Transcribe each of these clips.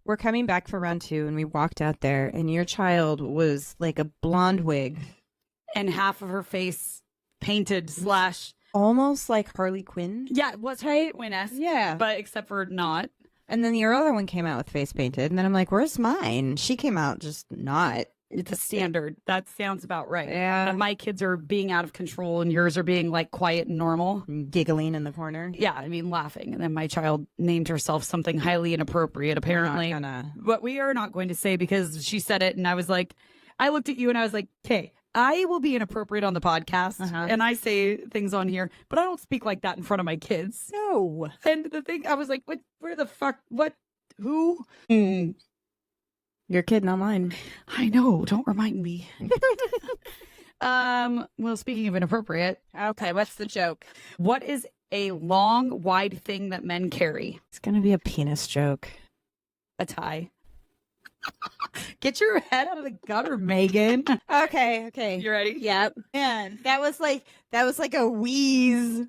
we're coming back for round 2 and we walked out there and your child was like a blonde wig. And half of her face painted / Almost like Harley Quinn. Yeah, it was Harley Quinn-esque. Yeah. But except for not. And then your other one came out with face painted. And then I'm like, where's mine? She came out just not. It's a standard. That sounds about right. Yeah. My kids are being out of control and yours are being like quiet and normal. Giggling in the corner. Yeah, I mean, laughing. And then my child named herself something highly inappropriate, apparently. But we are not going to say because she said it. And I was like, I looked at you and I was like, okay, I will be inappropriate on the podcast. And I say things on here, but I don't speak like that in front of my kids. No. And the thing, I was like, what, where the fuck, what, who? Your kid, not mine. I know. Don't remind me. Well, speaking of inappropriate. Okay, what's the joke? What is a long, wide thing that men carry? It's going to be a penis joke. A tie. Get your head out of the gutter, Megan. Okay. You ready? Yep. Man, that was like a wheeze.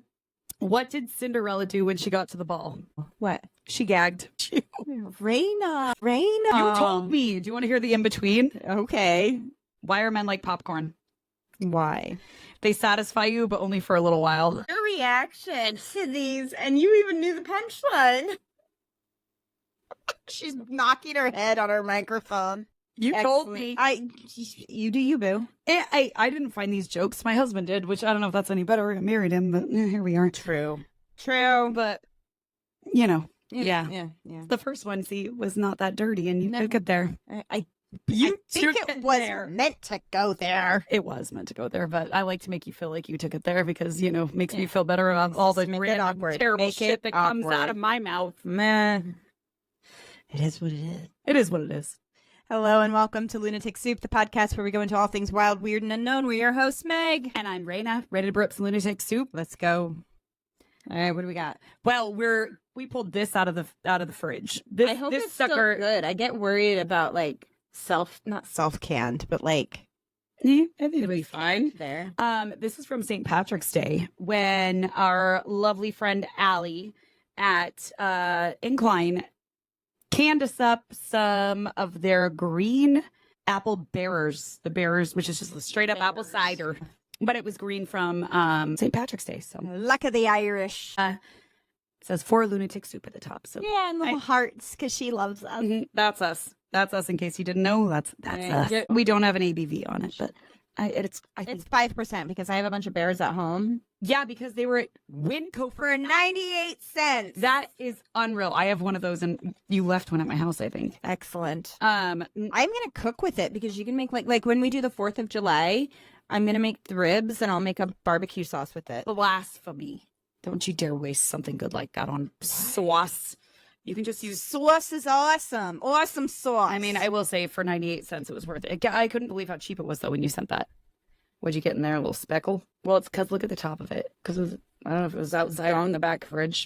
What did Cinderella do when she got to the ball? What? She gagged. Raina. You told me. Do you want to hear the in-between? Okay. Why are men like popcorn? Why? They satisfy you, but only for a little while. Your reaction to these, and you even knew the punchline. She's knocking her head on her microphone. You told me. You do you, boo. I didn't find these jokes. My husband did, which I don't know if that's any better. I married him, but here we are. True. But, you know. Yeah. The first one, see, was not that dirty, and you took it there. I think it was meant to go there. It was meant to go there, but I like to make you feel like you took it there because, you know, makes me feel better about all the random, terrible shit that comes out of my mouth. Man. It is what it is. It is what it is. Hello and welcome to Lunatic Soup, the podcast where we go into all things wild, weird, and unknown. We're your hosts, Meg. And I'm Raina, ready to burp some Lunatic Soup. Let's go. All right, what do we got? Well, we pulled this out of the fridge. I hope it's sucker still good. I get worried about like not self-canned, but like I think it'll be fine. There. This is from St. Patrick's Day when our lovely friend Allie at Incline canned us up some of their green apple bearers. The bearers, which is just a straight up apple cider. But it was green from St. Patrick's Day. So luck of the Irish. It says for lunatic soup at the top. So yeah, and little hearts because she loves us. That's us. That's us. In case you didn't know, that's us. We don't have an ABV on it, but it's 5% because I have a bunch of bears at home. Yeah, because they were at Winco for 98 cents. That is unreal. I have one of those, and you left one at my house, I think. Excellent. I'm gonna cook with it because you can make like when we do the 4th of July. I'm going to make the ribs and I'll make a barbecue sauce with it. Blasphemy. Don't you dare waste something good like that on sauce. You can just use... Sauce is awesome. Awesome sauce. I mean, I will say for 98 cents, it was worth it. I couldn't believe how cheap it was, though, when you sent that. What'd you get in there? A little speckle? Well, it's because look at the top of it. Because I don't know if it was outside or on the back fridge.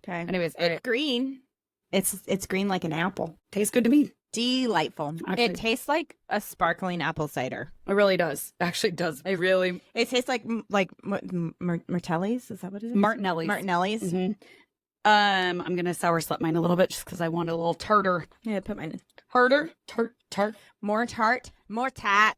Okay. Anyways. It's green. It's green like an apple. Tastes good to me. Delightful. Actually, it tastes like a sparkling apple cider. It really does. Actually, it does. It tastes like Martelli's. Is that what it is? Martinelli's. Mm-hmm. I'm gonna sour slap mine a little bit just because I want a little tartar. Yeah, put mine in. Harder. Tart. More tart. More tat.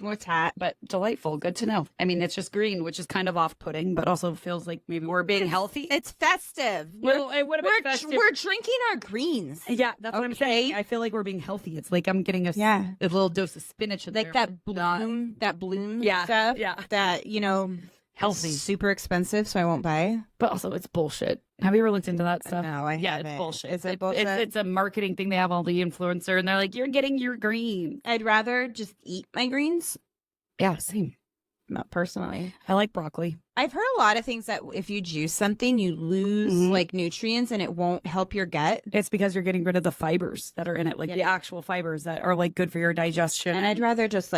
More tat, but delightful. Good to know. I mean, it's just green, which is kind of off-putting, but also feels like maybe we're being healthy. It's festive. Well, it would have been festive. We're drinking our greens. Yeah, that's what I'm saying. I feel like we're being healthy. It's like I'm getting a little dose of spinach. Like that bloom stuff. Yeah. That, healthy. Super expensive, so I won't buy. But also, it's bullshit. Have you ever looked into that stuff? No, I haven't. It's bullshit. Is it bullshit? It's a marketing thing. They have all the influencer, and they're like, you're getting your green. I'd rather just eat my greens. Yeah, same. Not personally. I like broccoli. I've heard a lot of things that if you juice something, you lose like nutrients and it won't help your gut. It's because you're getting rid of the fibers that are in it, like the actual fibers that are like good for your digestion. And I'd rather just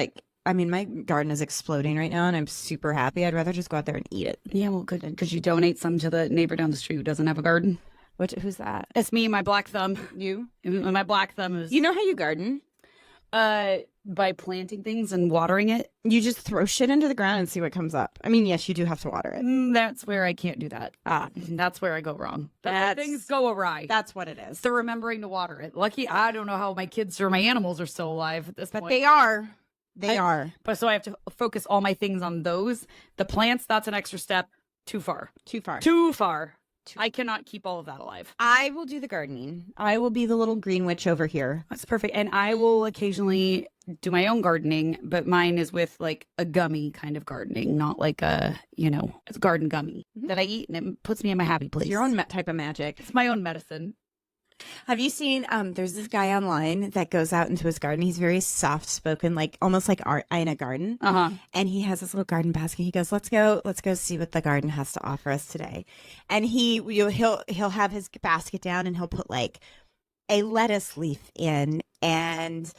my garden is exploding right now and I'm super happy. I'd rather just go out there and eat it. Yeah, well, good. Because you donate some to the neighbor down the street who doesn't have a garden. Who's that? It's me, my black thumb. You? My black thumb is... You know how you garden? By planting things and watering it. You just throw shit into the ground and see what comes up. I mean, yes, you do have to water it. That's where I can't do that. That's where I go wrong. Things go awry. That's what it is. It's the remembering to water it. Lucky, I don't know how my kids or my animals are still alive at this point. But they are. They are. But so I have to focus all my things on those. The plants, that's an extra step. Too far. I cannot keep all of that alive. I will do the gardening. I will be the little green witch over here. That's perfect. And I will occasionally do my own gardening, but mine is with like a gummy kind of gardening, not like it's a garden gummy that I eat and it puts me in my happy place. It's your own type of magic. It's my own medicine. Have you seen, there's this guy online that goes out into his garden. He's very soft spoken, like almost like art in a garden. And he has this little garden basket. He goes, let's go see what the garden has to offer us today. And he'll have his basket down and he'll put like a lettuce leaf in and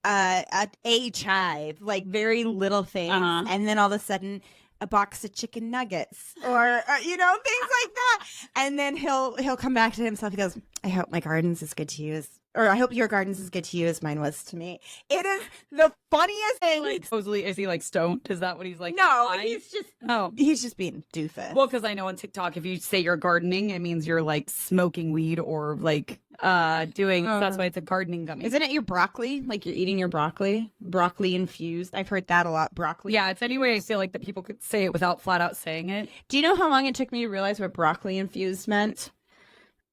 a chive, like very little things. And then all of a sudden a box of chicken nuggets or things like that. And then he'll come back to himself. He goes, I hope my garden's as good to you or I hope your garden's as good to you as mine was to me. It is the funniest thing. Like, supposedly, is he like stoned? Is that what he's like? No, he's just being doofus. Well, because I know on TikTok, if you say you're gardening, it means you're like smoking weed or like doing. That's why it's a gardening gummy. Isn't it your broccoli? Like you're eating your broccoli infused. I've heard that a lot. Broccoli. Yeah, it's any way I feel like that people could say it without flat out saying it. Do you know how long it took me to realize what broccoli infused meant?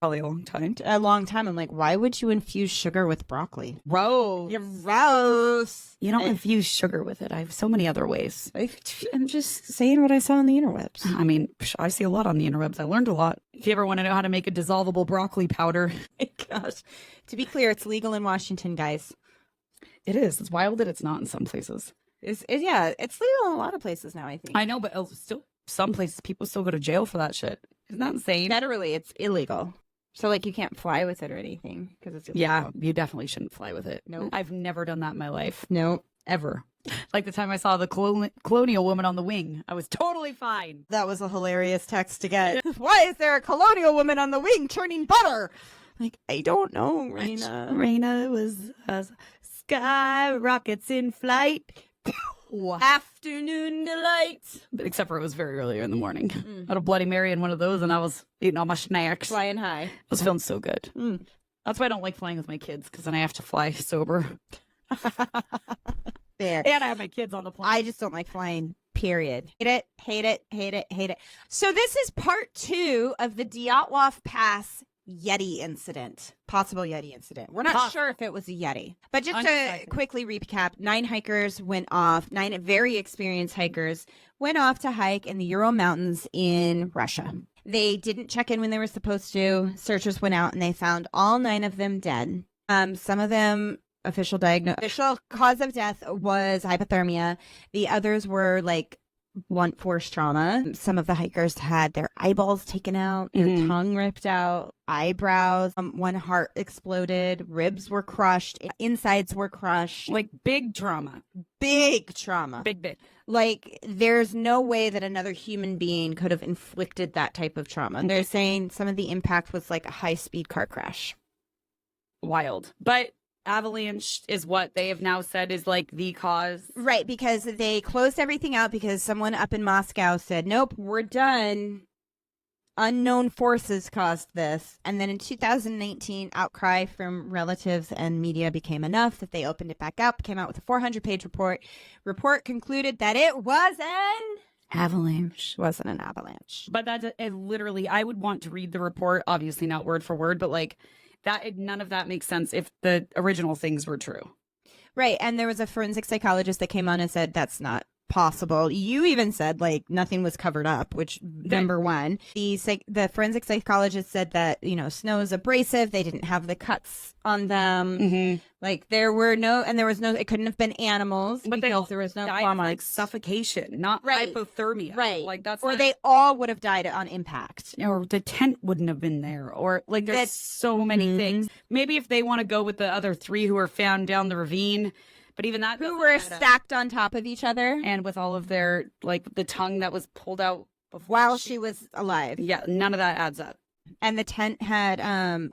Probably a long time. A long time. I'm like, why would you infuse sugar with broccoli? Gross. You're gross. You don't infuse sugar with it. I have so many other ways. I'm just saying what I saw on the interwebs. I mean, I see a lot on the interwebs. I learned a lot. If you ever want to know how to make a dissolvable broccoli powder. My gosh. To be clear, it's legal in Washington, guys. It is. It's wild that it's not in some places. It's legal in a lot of places now, I think. I know, but still, some places people still go to jail for that shit. Isn't that insane? Federally, it's illegal. So, like, you can't fly with it or anything because it's illegal. Yeah, you definitely shouldn't fly with it. No, I've never done that in my life. No, ever. Like the time I saw the colonial woman on the wing, I was totally fine. That was a hilarious text to get. Why is there a colonial woman on the wing churning butter? Like, I don't know, Raina. Raina was sky rockets in flight. Afternoon delight. But except for it was very early in the morning. I had a Bloody Mary in one of those and I was eating all my snacks. Flying high. I was feeling so good. That's why I don't like flying with my kids because then I have to fly sober. There. And I have my kids on the plane. I just don't like flying, period. Hate it. So this is part 2 of the Dyatlov Pass Yeti incident, possible Yeti incident. We're not sure if it was a Yeti, but just to quickly recap, 9 hikers went off, 9 very experienced hikers went off to hike in the Ural Mountains in Russia. They didn't check in when they were supposed to. Searchers went out and they found all 9 of them dead. Some of them official cause of death was hypothermia. The others were like blunt force trauma. Some of the hikers had their eyeballs taken out, their tongue ripped out, eyebrows. One heart exploded, ribs were crushed, insides were crushed. Like big trauma. Big trauma. Big. Like there's no way that another human being could have inflicted that type of trauma. They're saying some of the impact was like a high-speed car crash. Wild. But avalanche is what they have now said is like the cause. Right, because they closed everything out because someone up in Moscow said, nope, we're done. Unknown forces caused this. And then in 2019, outcry from relatives and media became enough that they opened it back up, came out with a 400-page report. Report concluded that it was an avalanche. Wasn't an avalanche. But that's literally, I would want to read the report, obviously not word for word, but like that, none of that makes sense if the original things were true. Right. And there was a forensic psychologist that came on and said that's not possible. You even said like nothing was covered up, which number one. The forensic psychologist said that, snow is abrasive. They didn't have the cuts on them. Like there was no, it couldn't have been animals, but because there was no died like suffocation, not hypothermia. Right. Like that's or they all would have died on impact. Or the tent wouldn't have been there. Or like there's so many things. Maybe if they want to go with the other 3 who were found down the ravine. But even that, who were stacked on top of each other, and with all of their like the tongue that was pulled out while she was alive. Yeah, none of that adds up. And the tent had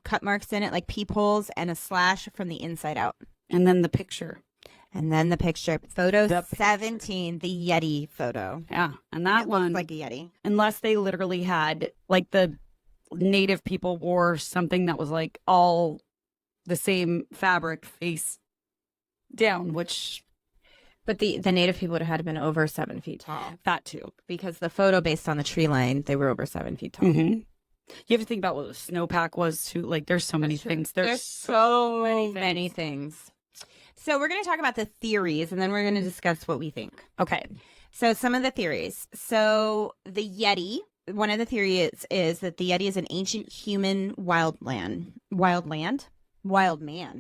cut marks in it, like peepholes, and a slash from the inside out. And then the picture. And then the picture, photo 17, the Yeti photo. Yeah, and that It one, looks like a Yeti. unless they literally had, like, the native people wore something that was like all the same fabric face down, which But the native people would have had to been over 7 feet tall. that too. Because the photo based on the tree line, they were over 7 feet tall. Mm-hmm. You have to think about what the snowpack was too. Like, there's so many things. There's so many things. So we're going to talk about the theories, and then we're going to discuss what we think. Okay. So some of the theories. So the Yeti, one of the theories is that the Yeti is an ancient human wild man.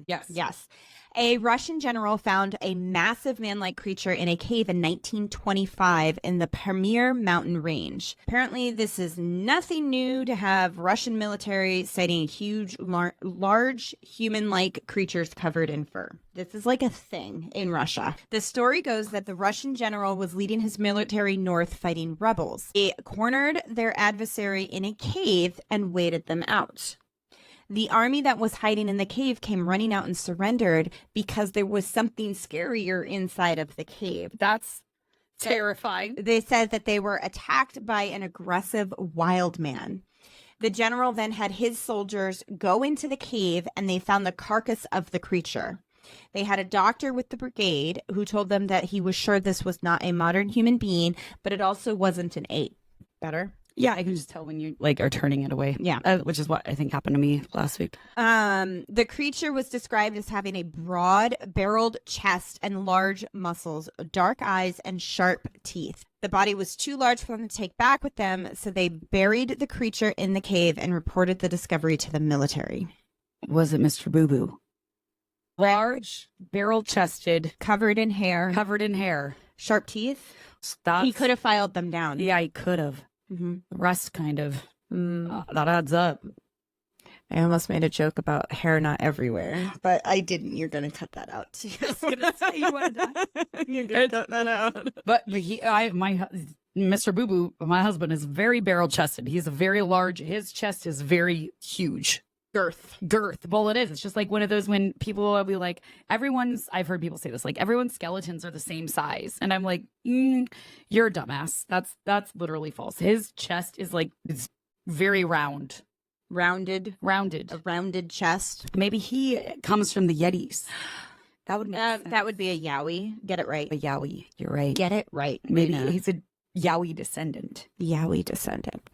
Yes. Yes. A Russian general found a massive man-like creature in a cave in 1925 in the Pamir mountain range. Apparently, this is nothing new to have Russian military citing huge, large human-like creatures covered in fur. This is like a thing in Russia. The story goes that the Russian general was leading his military north fighting rebels. They cornered their adversary in a cave and waited them out. The army that was hiding in the cave came running out and surrendered because there was something scarier inside of the cave. That's terrifying. They said that they were attacked by an aggressive wild man. The general then had his soldiers go into the cave and they found the carcass of the creature. They had a doctor with the brigade who told them that he was sure this was not a modern human being, but it also wasn't an ape. Better? Yeah, I can just tell when you like are turning it away. Yeah. Which is what I think happened to me last week. The creature was described as having a broad barreled chest and large muscles, dark eyes, and sharp teeth. The body was too large for them to take back with them, so they buried the creature in the cave and reported the discovery to the military. Was it Mr. Boo Boo? Large, barrel-chested, Covered in hair. Sharp teeth. He could have filed them down. Yeah, he could have. Mm-hmm. The rest kind of. That adds up. I almost made a joke about hair not everywhere, but I didn't. You're going to cut that out too. I was going to say you would You're going to cut that out. But Mr. Boo Boo, my husband, is very barrel chested. He's a very large. His chest is very huge. Girth. Well, it is. It's just like one of those when people will be like, I've heard people say this, like everyone's skeletons are the same size. And I'm like, you're a dumbass. That's literally false. His chest is like, it's very round. Rounded. A rounded chest. Maybe he comes from the Yetis. That would make sense. That would be a Yowie. Get it right. A Yowie. You're right. Get it right. Maybe he's a Yowie descendant. Yowie descendant.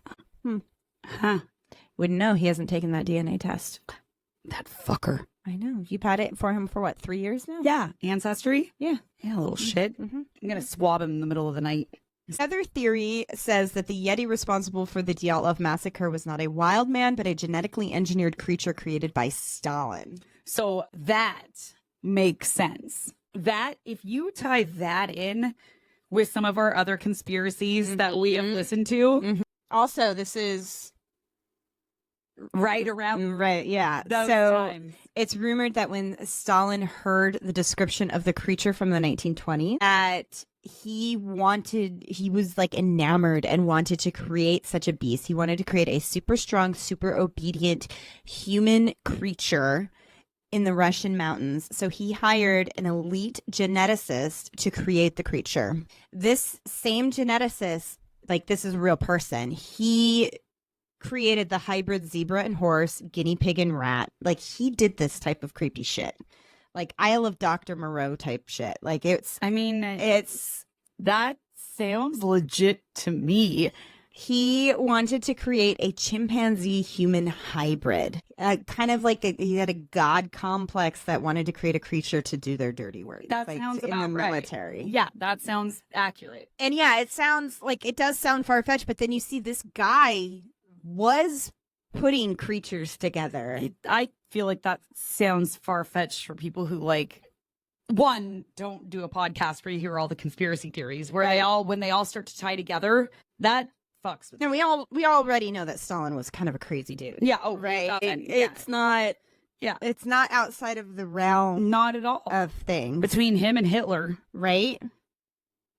Huh. Wouldn't know. He hasn't taken that DNA test. That fucker. I know. You've had it for him for what, 3 years now? Yeah. Ancestry? Yeah. Yeah, a little shit. Mm-hmm. I'm going to swab him in the middle of the night. Another theory says that the Yeti responsible for the Dyatlov massacre was not a wild man, but a genetically engineered creature created by Stalin. So that makes sense. That, if you tie that in with some of our other conspiracies that we have listened to. Also, this is right around yeah. those so times. It's rumored that when Stalin heard the description of the creature from the 1920s, that he was like enamored and wanted to create such a beast. He wanted to create a super strong, super obedient human creature in the Russian mountains. So he hired an elite geneticist to create the creature. This same geneticist, like this is a real person, he created the hybrid zebra and horse, guinea pig and rat. Like he did this type of creepy shit. Like Isle of Dr. Moreau type shit. Like that sounds legit to me. He wanted to create a chimpanzee human hybrid. Kind of like he had a god complex that wanted to create a creature to do their dirty work. That like, sounds in about the right. military. Yeah, that sounds accurate. And yeah, it does sound far-fetched, but then you see this guy was putting creatures together. I feel like that sounds far-fetched for people who don't do a podcast where you hear all the conspiracy theories where when they all start to tie together, that fucks with me. And we already know that Stalin was kind of a crazy dude. Yeah, right. It's not outside of the realm, not at all, of things between him and Hitler, right?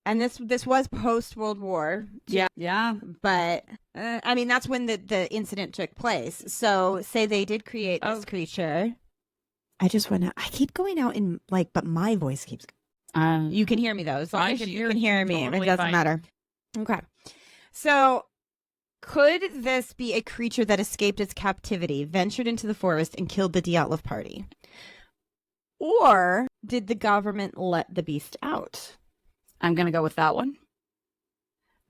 And this was post World War. Yeah. But I mean, that's when the incident took place. So say they did create this creature. I keep going out but my voice keeps. You can hear me though. As long as you can hear me, totally it doesn't fine. matter. Okay. So could this be a creature that escaped its captivity, ventured into the forest, and killed the Dyatlov party? Or did the government let the beast out? I'm going to go with that one.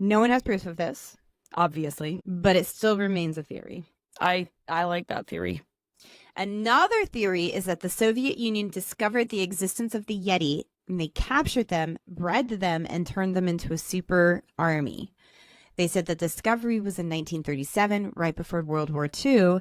No one has proof of this, Obviously. but it still remains a theory. I like that theory. Another theory is that the Soviet Union discovered the existence of the Yeti, and they captured them, bred them, and turned them into a super army. They said the discovery was in 1937, right before World War II.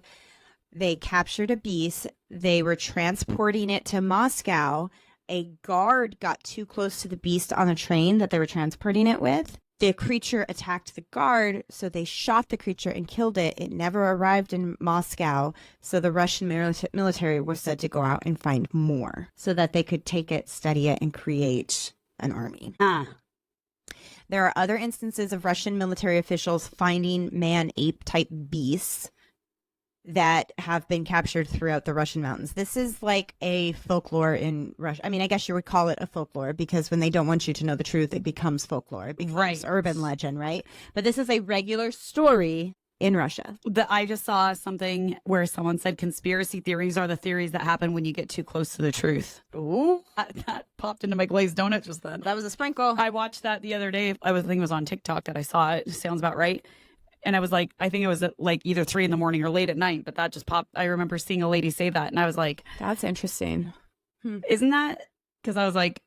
They captured a beast. They were transporting it to Moscow. A guard got too close to the beast on a train that they were transporting it with. The creature attacked the guard, so they shot the creature and killed it. It never arrived in Moscow, so the Russian military was said to go out and find more so that they could take it, study it, and create an army. There are other instances of Russian military officials finding man-ape type beasts that have been captured throughout the Russian mountains. This is like a folklore in Russia. I mean, I guess you would call it a folklore because when they don't want you to know the truth, it becomes folklore. It becomes urban legend, right? But this is a regular story in Russia. I just saw something where someone said conspiracy theories are the theories that happen when you get too close to the truth. Ooh. That popped into my glazed donut just then. That was a sprinkle. I watched that the other day. I think it was on TikTok that I saw it. It sounds about right. And I was like, I think it was at like either 3 a.m. or late at night, but that just popped. I remember seeing a lady say that. And I was like, that's interesting. Isn't that? Because I was like,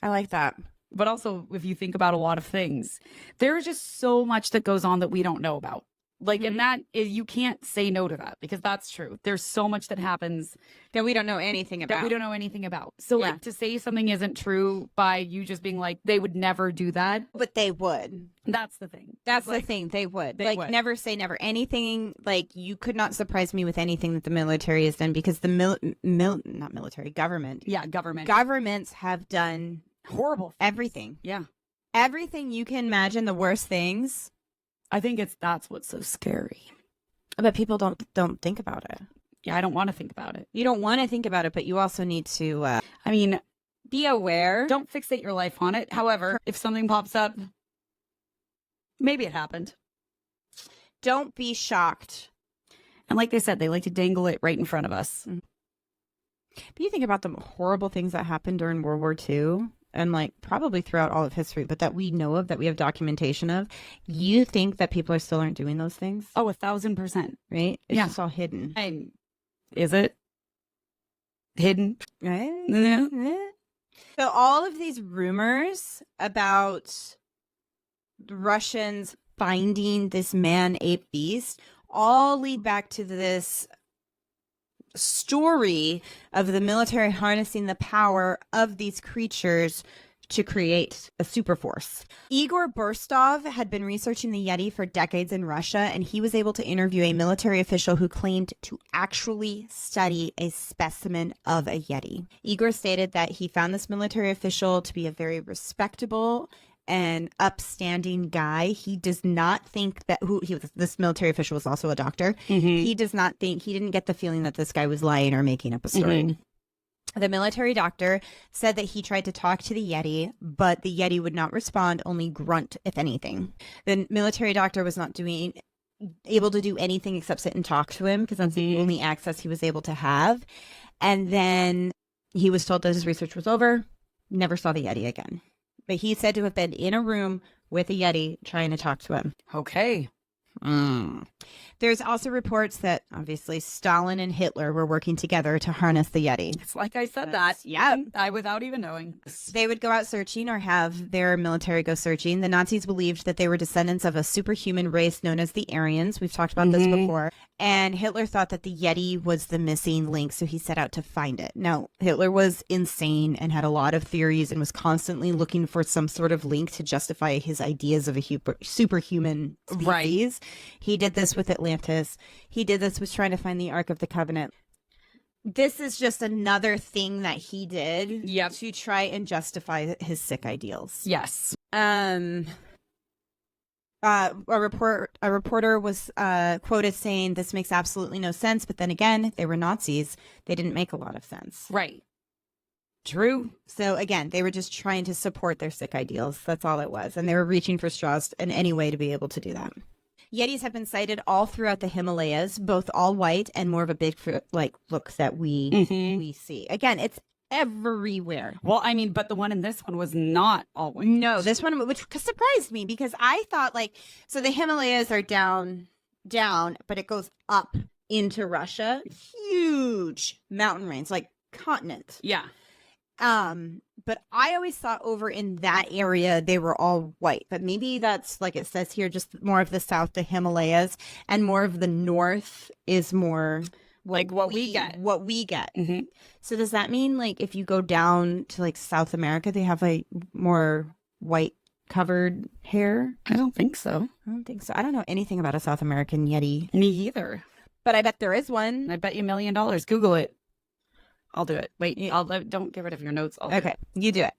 I like that. But also, if you think about a lot of things, there's just so much that goes on that we don't know about. Like, and that is, you can't say no to that because that's true. There's so much that happens that we don't know anything about. That we don't know anything about. So, like, to say something isn't true by you just being like, they would never do that. But they would. That's the thing. That's like, the thing. They would. Would. Never say never. Anything, like, you could not surprise me with anything that the military has done because the not military, government. Yeah, government. Governments have done horrible things. Everything. Yeah. Everything you can imagine, the worst things. I think that's what's so scary. But people don't think about it. Yeah, I don't want to think about it. You don't want to think about it, but you also need to, be aware. Don't fixate your life on it. However, if something pops up, maybe it happened. Don't be shocked. And like they said, they like to dangle it right in front of us. But you think about the horrible things that happened during World War II. And like probably throughout all of history, but that we know of, that we have documentation of. You think that people still aren't doing those things? Oh, 1,000%. Right? It's just all hidden. Is it hidden? Right? Yeah. So all of these rumors about Russians finding this man-ape beast all lead back to this story of the military harnessing the power of these creatures to create a super force. Igor Burstov had been researching the Yeti for decades in Russia, and he was able to interview a military official who claimed to actually study a specimen of a Yeti. Igor stated that he found this military official to be a very respectable and upstanding guy. He does not think that this military official was also a doctor. He didn't get the feeling that this guy was lying or making up a story. The military doctor said that he tried to talk to the Yeti, but the Yeti would not respond, only grunt, if anything. The military doctor was not able to do anything except sit and talk to him because that's the only access he was able to have. And then he was told that his research was over, never saw the Yeti again. But he's said to have been in a room with a Yeti trying to talk to him. Okay. There's also reports that obviously Stalin and Hitler were working together to harness the Yeti. It's like I said that. Yeah. Without even knowing. They would go out searching or have their military go searching. The Nazis believed that they were descendants of a superhuman race known as the Aryans. We've talked about this before. And Hitler thought that the Yeti was the missing link, so he set out to find it. Now, Hitler was insane and had a lot of theories and was constantly looking for some sort of link to justify his ideas of a superhuman species. Right. He did this with Atlantis. He did this with trying to find the Ark of the Covenant. This is just another thing that he did to try and justify his sick ideals. Yes. A reporter was quoted saying, "This makes absolutely no sense." But then again, they were Nazis. They didn't make a lot of sense. Right. True. So again, they were just trying to support their sick ideals. That's all it was. And they were reaching for straws in any way to be able to do that. Yetis have been sighted all throughout the Himalayas, both all white and more of a Bigfoot like look that we see. Again, it's everywhere. Well, I mean, but the one in this one was not all white. No, this one, which surprised me because I thought so the Himalayas are down, but it goes up into Russia. Huge mountain range, like continent. Yeah. But I always thought over in that area they were all white, but maybe that's like it says here, just more of the south, the Himalayas, and more of the north is more like what we get. Mm-hmm. So does that mean like if you go down to like South America, they have like more white covered hair? I don't think so. I don't think so. I don't know anything about a South American Yeti. Me either. But I bet there is one. I bet you $1 million. Google it. I'll do it. Wait, don't get rid of your notes. Okay, you do it.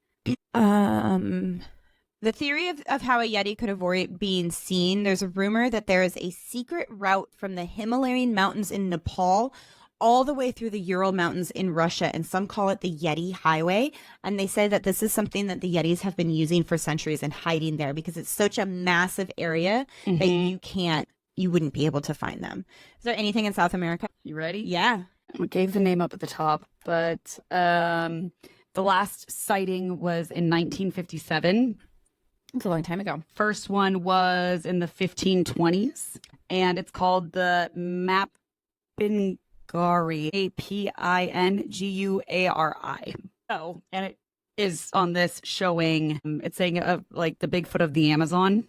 The theory of how a Yeti could avoid being seen, there's a rumor that there is a secret route from the Himalayan mountains in Nepal all the way through the Ural Mountains in Russia, and some call it the Yeti Highway. And they say that this is something that the Yetis have been using for centuries and hiding there because it's such a massive area that you wouldn't be able to find them. Is there anything in South America? You ready? Yeah. We gave the name up at the top, but the last sighting was in 1957. It's a long time ago. First one was in the 1520s, and it's called the Mapingari, Apinguari. Oh, and it is on this showing, it's saying like the Bigfoot of the Amazon.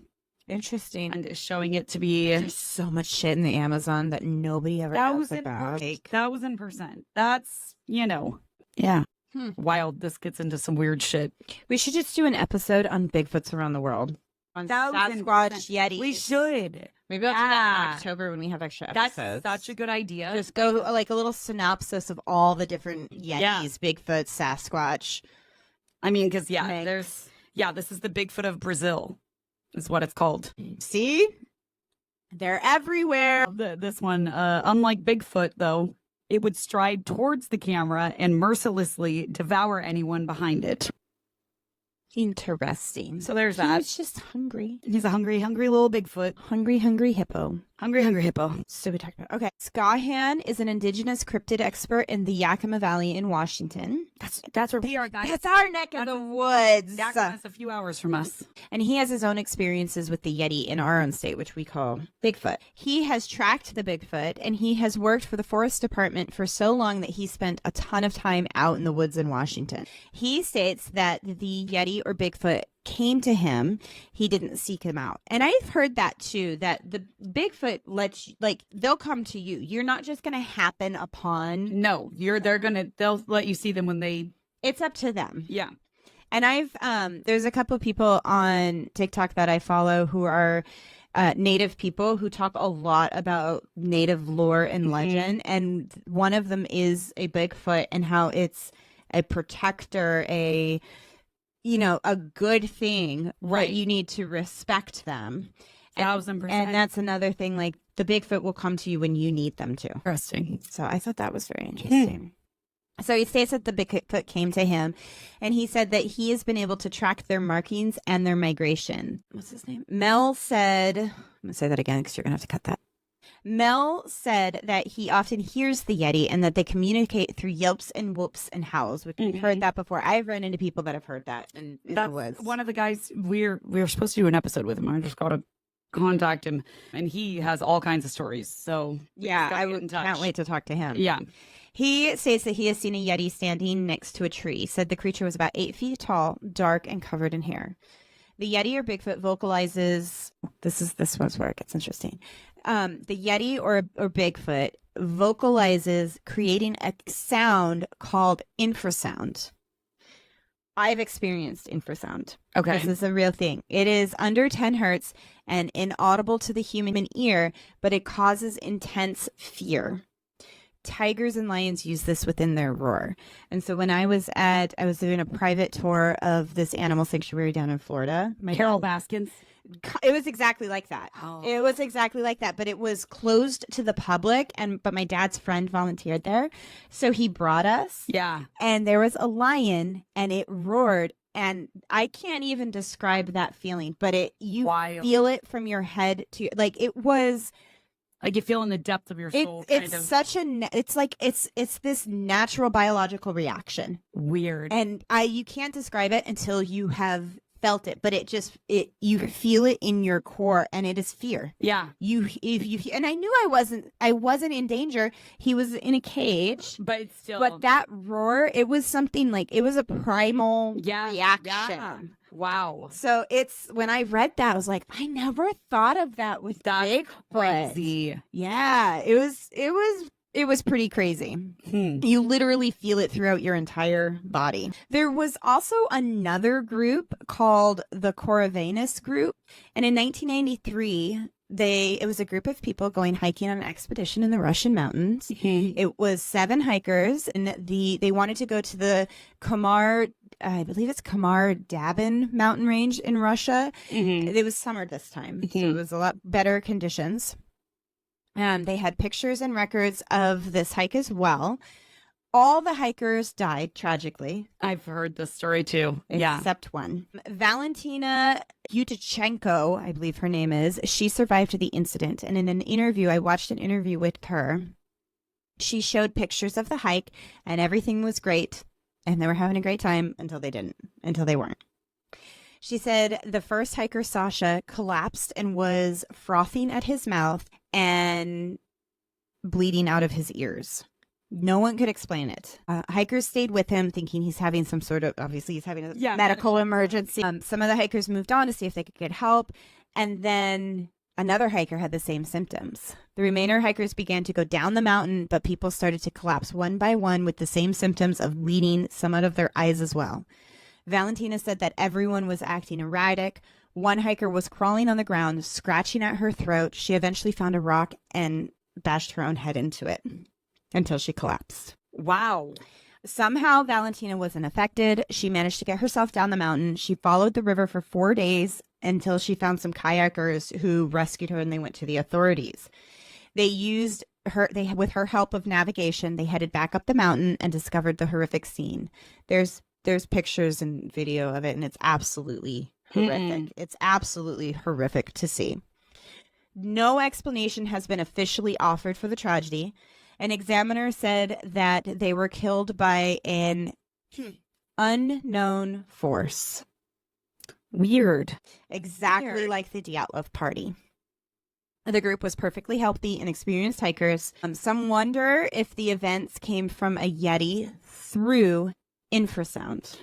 Interesting. And it's showing it to be... There's so much shit in the Amazon that nobody ever knows about. 1,000%. That's, yeah. Wild. This gets into some weird shit. We should just do an episode on Bigfoots around the world. On Sasquatch, Yeti. We should. Maybe I'll do that in October when we have extra episodes. That's such a good idea. Just go like a little synopsis of all the different Yetis, Bigfoot, Sasquatch. I mean, because, this is the Bigfoot of Brazil. Is what it's called. See? They're everywhere. This one, unlike Bigfoot, though, it would stride towards the camera and mercilessly devour anyone behind it. Interesting. So there's that. He's just hungry. He's a hungry, hungry little Bigfoot. Hungry, hungry hippo. Hungry, hungry hippo. So we talked about. Okay. Skahan is an indigenous cryptid expert in the Yakima Valley in Washington. That's where we are, guys. That's our neck of the woods. Yakima's a few hours from us. And he has his own experiences with the Yeti in our own state, which we call Bigfoot. He has tracked the Bigfoot, and he has worked for the Forest Department for so long that he spent a ton of time out in the woods in Washington. He states that the Yeti or Bigfoot came to him, he didn't seek him out. And I've heard that too, that the Bigfoot lets you, like, they'll come to you. You're not just going to happen upon. No, they'll let you see them when they. It's up to them. Yeah. And there's a couple of people on TikTok that I follow who are Native people who talk a lot about Native lore and legend. And one of them is a Bigfoot and how it's a protector, a good thing, right? You need to respect them. 1,000%. And that's another thing, like the Bigfoot will come to you when you need them to. Interesting. So I thought that was very interesting. So he states that the Bigfoot came to him, and he said that he has been able to track their markings and their migration. What's his name? Mel said, I'm going to say that again because you're going to have to cut that. Mel said that he often hears the Yeti and that they communicate through yelps and whoops and howls, which we've heard that before. I've run into people that have heard that in the woods. One of the guys, we're supposed to do an episode with him. I just got to contact him, and he has all kinds of stories. So yeah, can't wait to talk to him. Yeah. He states that he has seen a Yeti standing next to a tree. Said the creature was about 8 feet tall, dark, and covered in hair. The Yeti or Bigfoot vocalizes. This one's where it gets interesting. The Yeti or Bigfoot vocalizes, creating a sound called infrasound. I've experienced infrasound. Okay. This is a real thing. It is under 10 hertz and inaudible to the human ear, but it causes intense fear. tigers and lions use this within their roar. And so when I was doing a private tour of this animal sanctuary down in Florida. Carol Baskins. It was exactly like that. Oh. It was exactly like that, but it was closed to the public. But my dad's friend volunteered there, so he brought us. Yeah. And there was a lion, and it roared, and I can't even describe that feeling. But you feel it from your head to like it was. Like you feel in the depth of your soul. It's this natural biological reaction. Weird. And you can't describe it until you have felt it, but you feel it in your core, and it is fear. Yeah. And I knew I wasn't in danger. He was in a cage, but still. But that roar, it was something like it was a primal reaction. Yeah. Wow. So when I read that, I was like, I never thought of that with Bigfoot. Crazy. Yeah, it was pretty crazy. You literally feel it throughout your entire body. There was also another group called the Corvinus group, and in 1993, it was a group of people going hiking on an expedition in the Russian mountains. It was 7 hikers, and they wanted to go to the I believe it's Damban mountain range in Russia. It was summer this time, so it was a lot better conditions. They had pictures and records of this hike as well. All the hikers died tragically. I've heard this story too. Except one. Valentina Yutachenko, I believe her name is. She survived the incident. And in an interview, I watched an interview with her. She showed pictures of the hike, and everything was great. And they were having a great time until they weren't. She said the first hiker, Sasha, collapsed and was frothing at his mouth and bleeding out of his ears. No one could explain it. Hikers stayed with him thinking he's having he's having a medical emergency. Some of the hikers moved on to see if they could get help. And then another hiker had the same symptoms. The remainder hikers began to go down the mountain, but people started to collapse one by one with the same symptoms of bleeding, some out of their eyes as well. Valentina said that everyone was acting erratic. One hiker was crawling on the ground, scratching at her throat. She eventually found a rock and bashed her own head into it until she collapsed. Wow. Somehow Valentina wasn't affected. She managed to get herself down the mountain. She followed the river for 4 days until she found some kayakers who rescued her, and they went to the authorities. With her help of navigation, they headed back up the mountain and discovered the horrific scene. There's pictures and video of it, and it's absolutely horrific. It's absolutely horrific to see. No explanation has been officially offered for the tragedy. An examiner said that they were killed by an unknown force. Weird. Exactly like the Dyatlov party. The group was perfectly healthy and experienced hikers. Some wonder if the events came from a Yeti through infrasound.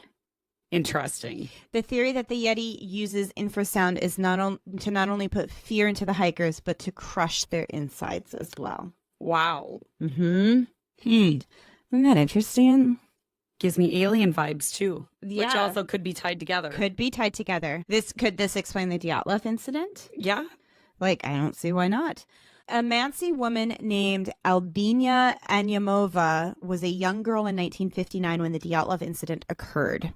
Interesting. The theory that the Yeti uses infrasound is not only put fear into the hikers, but to crush their insides as well. Wow. Isn't that interesting? Gives me alien vibes too, Yeah. which also could be tied together. Could be tied together. Could this explain the Dyatlov incident? Yeah. Like, I don't see why not. A Mansi woman named Albina Anyamova was a young girl in 1959 when the Dyatlov incident occurred.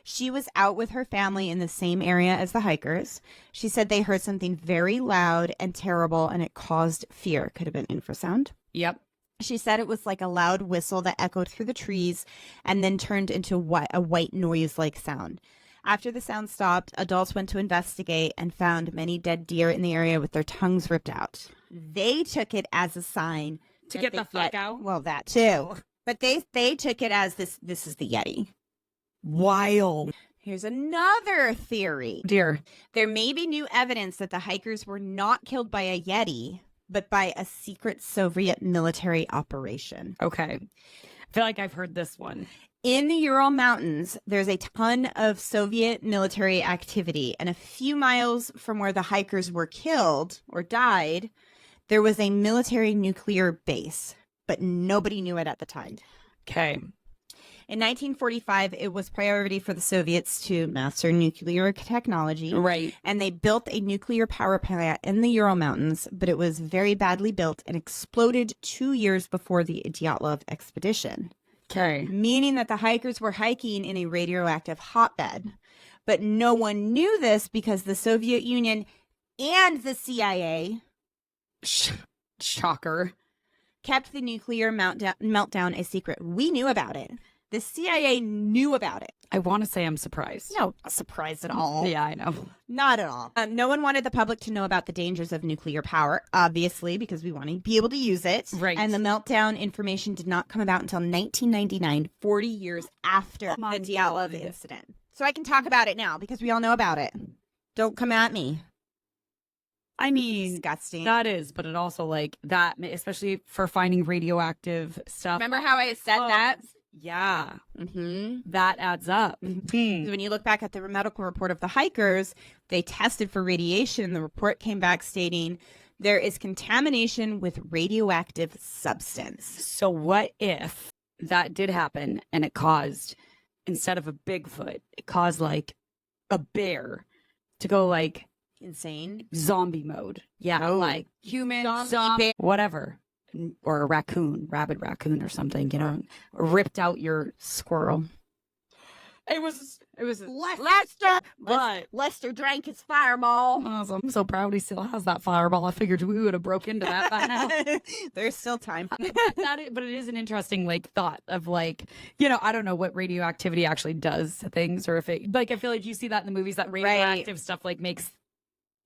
She was out with her family in the same area as the hikers. She said they heard something very loud and terrible, and it caused fear. Could have been infrasound. Yep. She said it was like a loud whistle that echoed through the trees and then turned into a white noise-like sound. After the sound stopped, adults went to investigate and found many dead deer in the area with their tongues ripped out. They took it as a sign to get the fuck out. Well, that too. But they took it as this is the Yeti. Wild. Here's another theory. Dear. There may be new evidence that the hikers were not killed by a Yeti, but by a secret Soviet military operation. Okay. I feel like I've heard this one. In the Ural Mountains, there's a ton of Soviet military activity, and a few miles from where the hikers were killed or died, there was a military nuclear base, but nobody knew it at the time. Okay. In 1945, it was priority for the Soviets to master nuclear technology. Right. And they built a nuclear power plant in the Ural Mountains, but it was very badly built and exploded 2 years before the Dyatlov expedition. Okay. Meaning that the hikers were hiking in a radioactive hotbed. But no one knew this because the Soviet Union and the CIA Shocker. kept the nuclear meltdown a secret. We knew about it. The CIA knew about it. I want to say I'm surprised. No, not surprised at all. Yeah, I know. Not at all. No one wanted the public to know about the dangers of nuclear power, obviously, because we want to be able to use it. Right. And the meltdown information did not come about until 1999, 40 years after the Dyatlov incident. So I can talk about it now because we all know about it. Don't come at me. I mean, Disgusting. that is, but it also like that, especially for finding radioactive stuff. Remember how I said that? Yeah. Mm-hmm. That adds up. When you look back at the medical report of the hikers, they tested for radiation. The report came back stating there is contamination with radioactive substance. So what if that did happen and it caused, instead of a Bigfoot, it caused like a bear to go like Insane. zombie mode? Yeah. Oh. Like human, Zombie bear. whatever. Or a raccoon, rabid raccoon or something, you know, ripped out your squirrel. It was Lester. but Lester drank his fireball. I'm so proud he still has that fireball. I figured we would have broke into that by now. There's still time. But it is an interesting like thought of like, you know, I don't know what radioactivity actually does to things, or if it like, I feel like you see that in the movies that radioactive stuff like makes.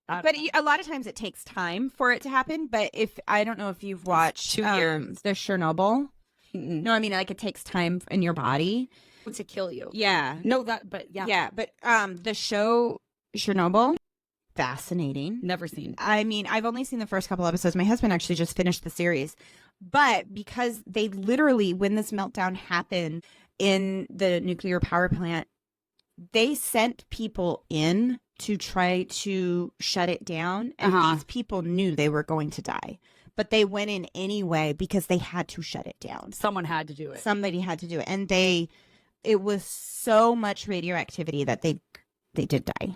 But a lot of times it takes time for it to happen. But I don't know if you've watched 2 years. the Chernobyl. Mm-mm. No, I mean like it takes time in your body. To kill you. Yeah. No, but Yeah, but the show Chernobyl, fascinating. Never seen. I mean, I've only seen the first couple episodes. My husband actually just finished the series. But because they literally, when this meltdown happened in the nuclear power plant, they sent people in to try to shut it down. And these people knew they were going to die. But they went in anyway because they had to shut it down. Someone had to do it. Somebody had to do it. And it was so much radioactivity that they did die.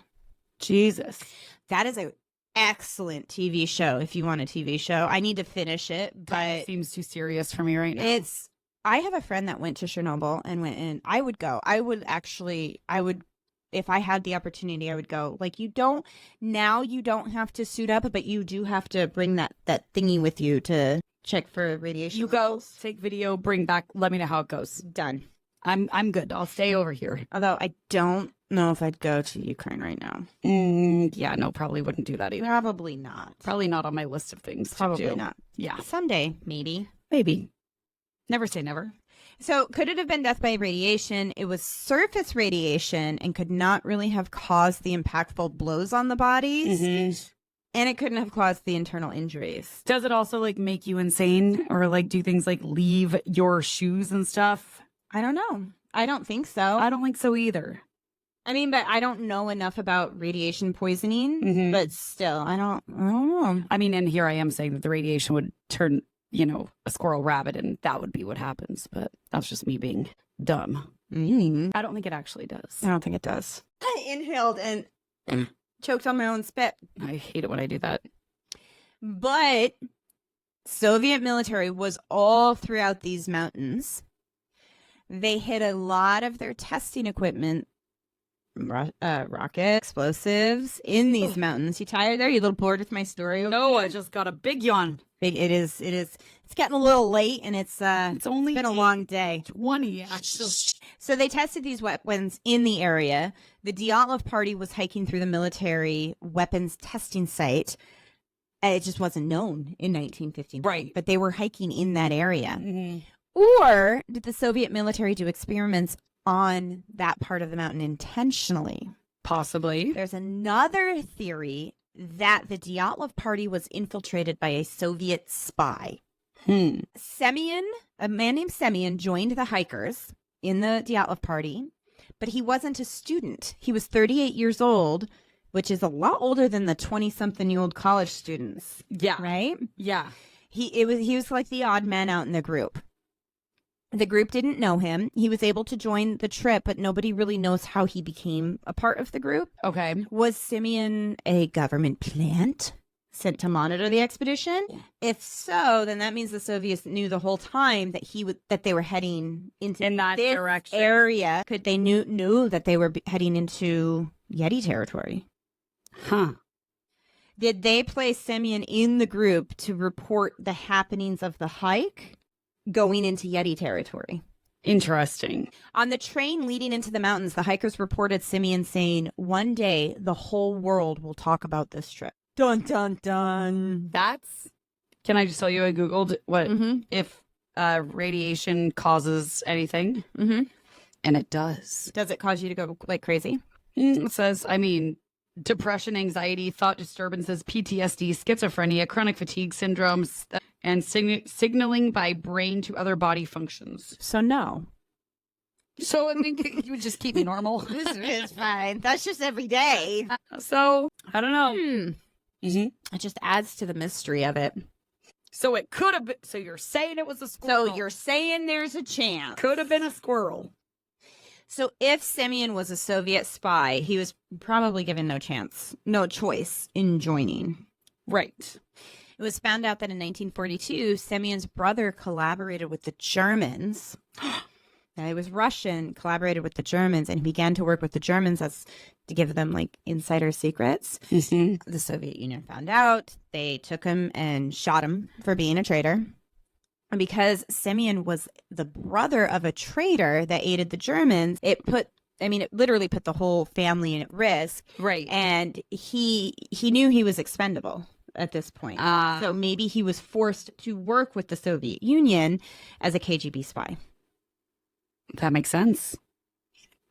Jesus. That is an excellent TV show if you want a TV show. I need to finish it, but It seems too serious for me right now. I have a friend that went to Chernobyl and went in. I would go. If I had the opportunity, I would go. Like you don't have to suit up, but you do have to bring that thingy with you to check for radiation. You go, take video, bring back, let me know how it goes. Done. I'm good. I'll stay over here. Although I don't know if I'd go to Ukraine right now. Yeah, no, probably wouldn't do that either. Probably not. Probably not on my list of things Probably to do. not. Yeah. Someday, maybe. Maybe. Never say never. So could it have been death by radiation? It was surface radiation and could not really have caused the impactful blows on the bodies. And it couldn't have caused the internal injuries. Does it also like make you insane or like do things like leave your shoes and stuff? I don't know. I don't think so. I don't think so either. I mean, but I don't know enough about radiation poisoning. But still, I don't know. I mean, and here I am saying that the radiation would turn, you know, a squirrel rabbit and that would be what happens. But that's just me being dumb. I don't think it actually does. I don't think it does. I inhaled and choked on my own spit. I hate it when I do that. But Soviet military was all throughout these mountains. They hid a lot of their testing equipment, rocket explosives, in these mountains. You tired there? You a little bored with my story? No, I just got a big yawn. It is. It's getting a little late, and it's only been a long day. 20 actually. So they tested these weapons in the area. The Dyatlov party was hiking through the military weapons testing site. It just wasn't known in 1915. Right. But they were hiking in that area. Or did the Soviet military do experiments on that part of the mountain intentionally? Possibly. There's another theory that the Dyatlov party was infiltrated by a Soviet spy. Semyon, a man named Semyon, joined the hikers in the Dyatlov party, but he wasn't a student. He was 38 years old, which is a lot older than the 20-something-year-old college students. Yeah. Right? Yeah. He was like the odd man out in the group. The group didn't know him. He was able to join the trip, but nobody really knows how he became a part of the group. Okay. Was Simeon a government plant sent to monitor the expedition? If so, then that means the Soviets knew the whole time that they were heading into that this direction area. Could they knew that they were heading into Yeti territory? Huh. Did they place Simeon in the group to report the happenings of the hike going into Yeti territory? Interesting. On the train leading into the mountains, the hikers reported Simeon saying, "One day the whole world will talk about this trip." Dun, dun, dun. Can I just tell you, I Googled what if radiation causes anything, and it does. Does it cause you to go like crazy? It says, depression, anxiety, thought disturbances, PTSD, schizophrenia, chronic fatigue syndromes, and signaling by brain to other body functions. So no. So I think you would just keep me normal. This is fine. That's just every day. So I don't know. It just adds to the mystery of it. So it could have been. So you're saying it was a squirrel? So you're saying there's a chance. Could have been a squirrel. So if Simeon was a Soviet spy, he was probably given no choice in joining. Right. It was found out that in 1942, Simeon's brother collaborated with the Germans. Now, he was Russian, collaborated with the Germans, and began to work with the Germans to give them like insider secrets. The Soviet Union found out. They took him and shot him for being a traitor. And because Simeon was the brother of a traitor that aided the Germans, it literally put the whole family at risk. Right. And he knew he was expendable at this point. So maybe he was forced to work with the Soviet Union as a KGB spy. That makes sense.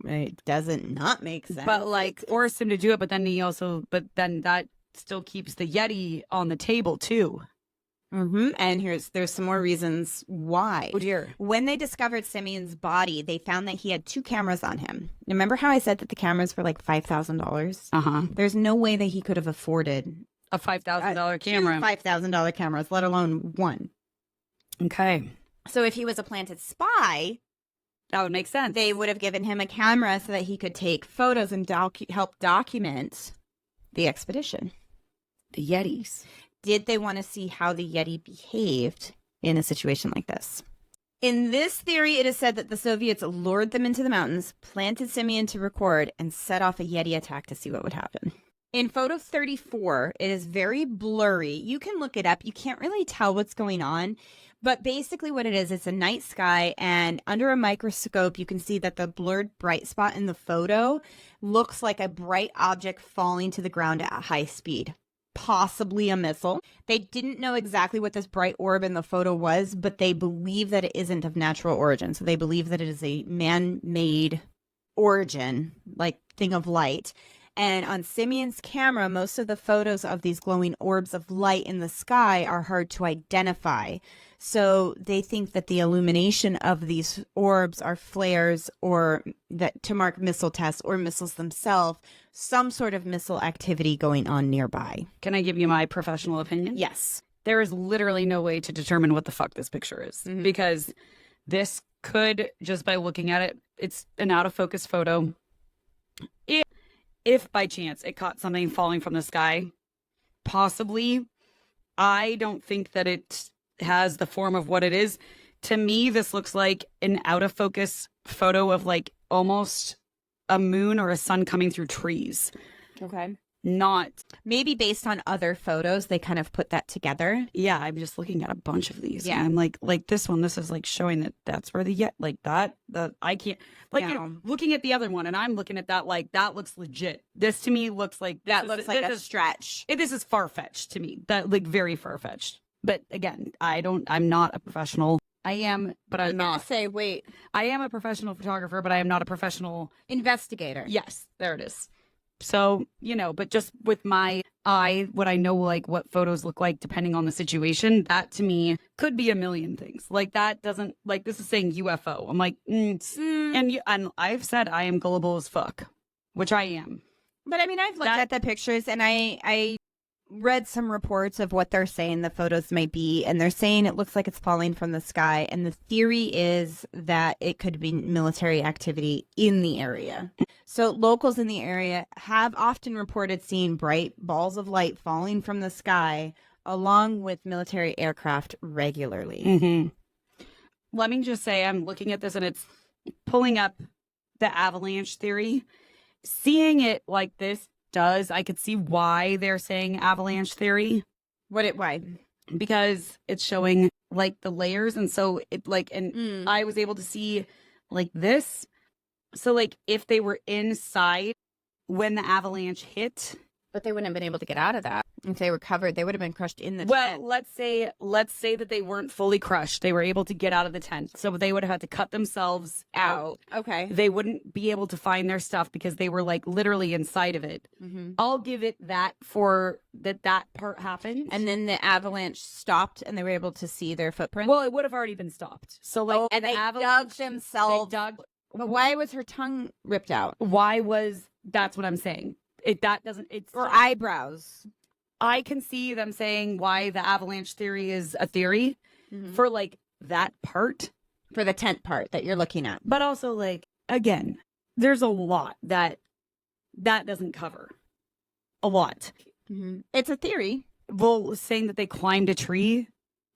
It doesn't not make sense. But forced him to do it, but then that still keeps the Yeti on the table too. And there's some more reasons why. Oh dear. When they discovered Simeon's body, they found that he had 2 cameras on him. Remember how I said that the cameras were like $5,000? There's no way that he could have afforded a $5,000 camera. $5,000 cameras, let alone one. Okay. So if he was a planted spy, that would make sense. They would have given him a camera so that he could take photos and help document the expedition. The Yetis. Did they want to see how the Yeti behaved in a situation like this? In this theory, it is said that the Soviets lured them into the mountains, planted Simeon to record, and set off a Yeti attack to see what would happen. In photo 34, it is very blurry. You can look it up. You can't really tell what's going on. But basically what it is, it's a night sky, and under a microscope, you can see that the blurred bright spot in the photo looks like a bright object falling to the ground at high speed. Possibly a missile. They didn't know exactly what this bright orb in the photo was, but they believe that it isn't of natural origin. So they believe that it is a man-made origin, like thing of light. And on Simeon's camera, most of the photos of these glowing orbs of light in the sky are hard to identify. So they think that the illumination of these orbs are flares or that to mark missile tests or missiles themselves, some sort of missile activity going on nearby. Can I give you my professional opinion? Yes. There is literally no way to determine what the fuck this picture is because this could, just by looking at it, it's an out of focus photo. If by chance it caught something falling from the sky, possibly, I don't think that it has the form of what it is. To me, this looks like an out of focus photo of like almost a moon or a sun coming through trees. Okay. Not. Maybe based on other photos, they kind of put that together. Yeah, I'm just looking at a bunch of these. Yeah. And I'm like this one, this is like showing that that's where I can't, like, you know, looking at the other one and I'm looking at that, like, that looks legit. This to me looks like, that looks like a stretch. This is far-fetched to me. That, like, very far-fetched. But again, I'm not a professional. I am, but I'm not. I am a professional photographer, but I am not a professional investigator. Yes, there it is. So, you know, but just with my eye, what I know, like what photos look like depending on the situation, that to me could be a million things. Like that doesn't, like this is saying UFO. I'm like, and I've said I am gullible as fuck, which I am. But I mean, I've looked at the pictures and I read some reports of what they're saying the photos may be, and they're saying it looks like it's falling from the sky. And the theory is that it could be military activity in the area. So locals in the area have often reported seeing bright balls of light falling from the sky along with military aircraft regularly. Mm-hmm. Let me just say, I'm looking at this and it's pulling up the avalanche theory. Seeing it like this I could see why they're saying avalanche theory. Why? Because it's showing like the layers. And so it like, I was able to see like this. So like if they were inside when the avalanche hit. But they wouldn't have been able to get out of that. If they were covered, they would have been crushed in the tent. Well, let's say that they weren't fully crushed. They were able to get out of the tent. So they would have had to cut themselves out. Okay. They wouldn't be able to find their stuff because they were like literally inside of it. Mm-hmm. I'll give it that for that part happened. And then the avalanche stopped and they were able to see their footprint. Well, it would have already been stopped. So like and they dug themselves. But why was her tongue ripped out? That's what I'm saying. Or eyebrows. I can see them saying why the avalanche theory is a theory for like that part. For the tent part that you're looking at. But also like, again, there's a lot that doesn't cover. A lot. Mm-hmm. It's a theory. Well, saying that they climbed a tree.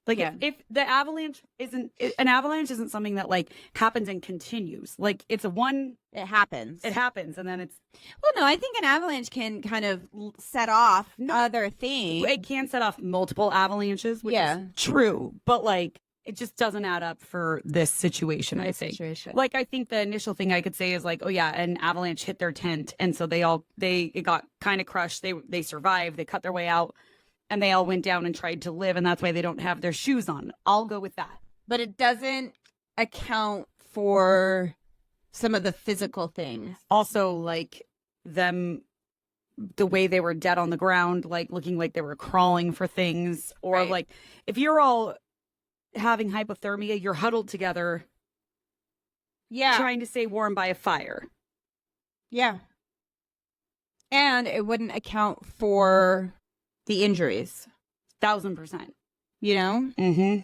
Like if the avalanche isn't something that like happens and continues. Like it happens. It happens and then it's. Well, no, I think an avalanche can kind of set off other things. It can set off multiple avalanches, which is true. But like it just doesn't add up for this situation, I think. Like I think the initial thing I could say is like, oh yeah, an avalanche hit their tent and so it got kind of crushed. They survived, they cut their way out. And they all went down and tried to live, and that's why they don't have their shoes on. I'll go with that. But it doesn't account for some of the physical things. Also, like them, the way they were dead on the ground, like looking like they were crawling for things. Or like, if you're all having hypothermia, you're huddled together. Yeah. Trying to stay warm by a fire. Yeah. And it wouldn't account for the injuries. 1,000%. You know? Mm-hmm.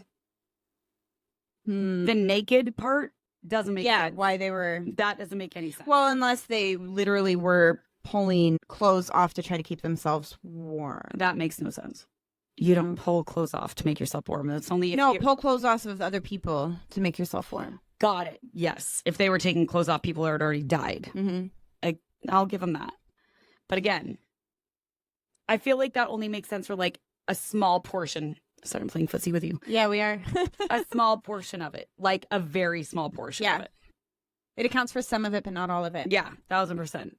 The naked part doesn't make sense. Yeah, why they were... That doesn't make any sense. Well, unless they literally were pulling clothes off to try to keep themselves warm. That makes no sense. You don't pull clothes off to make yourself warm. That's only... pull clothes off of other people to make yourself warm. Got it. Yes. If they were taking clothes off people who had already died. Mm-hmm. I'll give them that. But again... I feel like that only makes sense for like a small portion. Sorry, I'm playing footsie with you. Yeah, we are. A small portion of it. Like a very small portion of it. It accounts for some of it, but not all of it. Yeah, 1,000%.